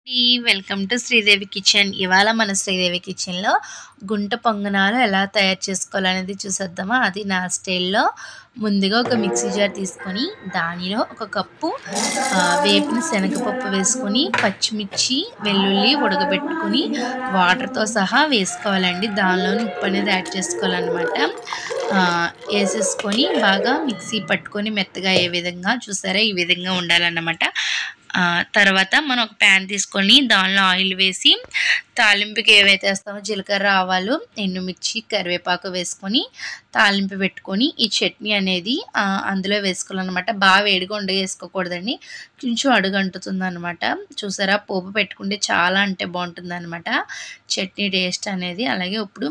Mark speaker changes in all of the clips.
Speaker 1: Welcome to Sridevi kitchen. ఇవాళ మన శ్రీదేవి కిచెన్లో గుంట పొంగనాలు ఎలా తయారు చేసుకోవాలనేది చూసేద్దామా. అది నా స్టైల్లో. ముందుగా ఒక మిక్సీ జార్ తీసుకొని దానిలో ఒక కప్పు వేపిన శనగపప్పు వేసుకొని పచ్చిమిర్చి వెల్లుల్లి ఉడకబెట్టుకొని వాటర్తో సహా వేసుకోవాలండి. దానిలోని ఉప్పు అనేది యాడ్ చేసుకోవాలన్నమాట. వేసేసుకొని బాగా మిక్సీ పట్టుకొని మెత్తగా అయ్యే విధంగా చూసారా, ఈ విధంగా ఉండాలన్నమాట. తర్వాత మనం ఒక ప్యాన్ తీసుకొని దానిలో ఆయిల్ వేసి తాలింపుకి ఏవైతే వేస్తామో జీలకర్ర, ఆవాలు, ఎండుమిర్చి, కరివేపాకు వేసుకొని తాలింపు పెట్టుకొని ఈ చట్నీ అనేది అందులో వేసుకోవాలన్నమాట. బాగా వేడిగా వేసుకోకూడదండి, కొంచెం అడుగంటుతుంది అనమాట. చూసారా, పోపు పెట్టుకుంటే చాలా అంటే బాగుంటుంది అనమాట చట్నీ టేస్ట్ అనేది. అలాగే ఇప్పుడు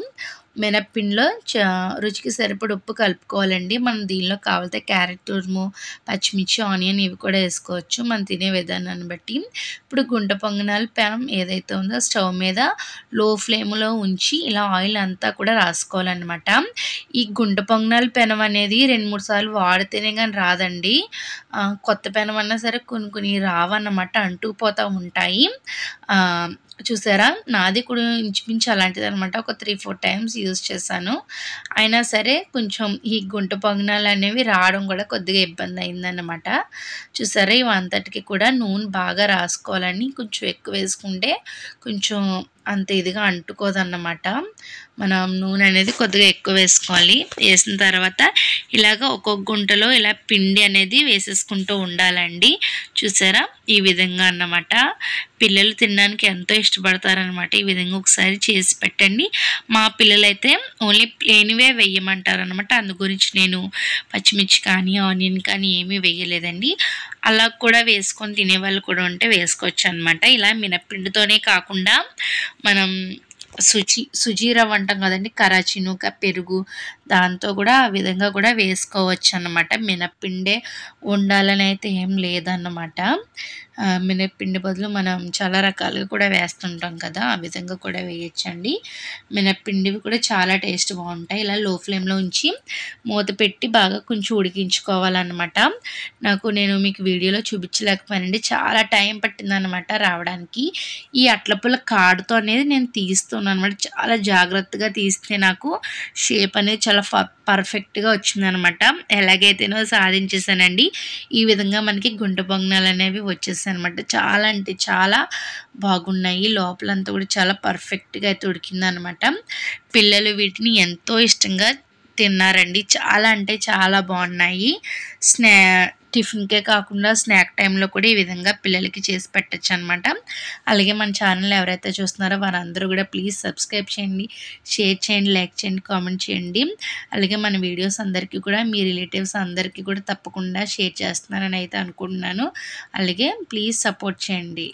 Speaker 1: మినప్పిండిలో రుచికి సరిపడ ఉప్పు కలుపుకోవాలండి. మనం దీనిలో కావాలితే క్యారెట్ తురుము, పచ్చిమిర్చి, ఆనియన్ ఇవి కూడా వేసుకోవచ్చు మనం తినే విధానాన్ని బట్టి. ఇప్పుడు గుంట పొంగనాలు పెనం ఏదైతే ఉందో స్టవ్ మీద లో ఫ్లేమ్లో ఉంచి ఇలా ఆయిల్ అంతా కూడా రాసుకోవాలన్నమాట. ఈ గుంట పొంగనాలు పెనం అనేది 2-3 సార్లు వాడితేనే కానీ రాదండి. కొత్త పెనం అన్నా సరే కొన్ని రావన్నమాట, అంటుకుపోతూ ఉంటాయి. చూసారా, నాది కూడా ఇంచుమించు అలాంటిది అనమాట. ఒక 3-4 టైమ్స్ యూజ్ చేశాను. అయినా సరే కొంచెం ఈ గుంట పొంగనాలు అనేవి రావడం కూడా కొద్దిగా ఇబ్బంది అయిందన్నమాట. చూసారా, ఇవంతటికి కూడా నూనె బాగా రాసుకోవాలని, కొంచెం ఎక్కువ వేసుకుంటే కొంచెం అంత ఇదిగా అంటుకోదన్నమాట. మనం నూనె అనేది కొద్దిగా ఎక్కువ వేసుకోవాలి. వేసిన తర్వాత ఇలాగ ఒక్కొక్క గుంటలో ఇలా పిండి అనేది వేసేసుకుంటూ ఉండాలండి. చూసారా, ఈ విధంగా అన్నమాట. పిల్లలు తినడానికి ఎంతో ఇష్టపడతారనమాట. ఈ విధంగా ఒకసారి చేసి పెట్టండి. మా పిల్లలైతే ఓన్లీ ప్లెయిన్వే వేయమంటారనమాట. అందు గురించి నేను పచ్చిమిర్చి కానీ ఆనియన్ కానీ ఏమీ వేయలేదండి. అలా కూడా వేసుకొని తినేవాళ్ళు కూడా ఉంటే వేసుకోవచ్చు అనమాట. ఇలా మినప్పిండితోనే కాకుండా మనం సుజీ రవ్వ అంటాం కదండి, కరాచీ నూక, పెరుగు, దాంతో కూడా ఆ విధంగా కూడా వేసుకోవచ్చు అన్నమాట. మినప్పిండే ఉండాలని అయితే ఏం లేదన్నమాట. మినప్పిండి బదులు మనం చాలా రకాలుగా కూడా వేస్తుంటాం కదా, ఆ విధంగా కూడా వేయచ్చండి. మినప్పిండివి కూడా చాలా టేస్ట్ బాగుంటాయి. ఇలా లో ఫ్లేమ్లో ఉంచి మూత పెట్టి బాగా కొంచెం ఉడికించుకోవాలన్నమాట. నేను మీకు వీడియోలో చూపించలేకపోయానండి, చాలా టైం పట్టిందనమాట రావడానికి. ఈ అట్లపుల్ల కాడుతో అనేది నేను తీస్తున్నాను అనమాట. చాలా జాగ్రత్తగా తీస్తే నాకు షేప్ అనేది చాలా పర్ఫెక్ట్గా వచ్చిందనమాట. ఎలాగైతేనో సాధించేసానండి. ఈ విధంగా మనకి గుంట పొంగనాలు అనేవి వచ్చేసాయి అనమాట. చాలా అంటే చాలా బాగున్నాయి. లోపలంతా కూడా చాలా పర్ఫెక్ట్గా అయితే ఉడికిందనమాట. పిల్లలు వీటిని ఎంతో ఇష్టంగా తిన్నారండి. చాలా అంటే చాలా బాగున్నాయి. టిఫిన్కే కాకుండా స్నాక్ టైంలో కూడా ఈ విధంగా పిల్లలకి చేసి పెట్టచ్చు అనమాట. అలాగే మన ఛానల్ ఎవరైతే చూస్తున్నారో వారందరూ కూడా ప్లీజ్ సబ్స్క్రైబ్ చేయండి, షేర్ చేయండి, లైక్ చేయండి, కామెంట్ చేయండి. అలాగే మన వీడియోస్ అందరికీ కూడా మీ రిలేటివ్స్ అందరికీ కూడా తప్పకుండా షేర్ చేస్తున్నారని అయితే అనుకుంటున్నాను. అలాగే ప్లీజ్ సపోర్ట్ చేయండి.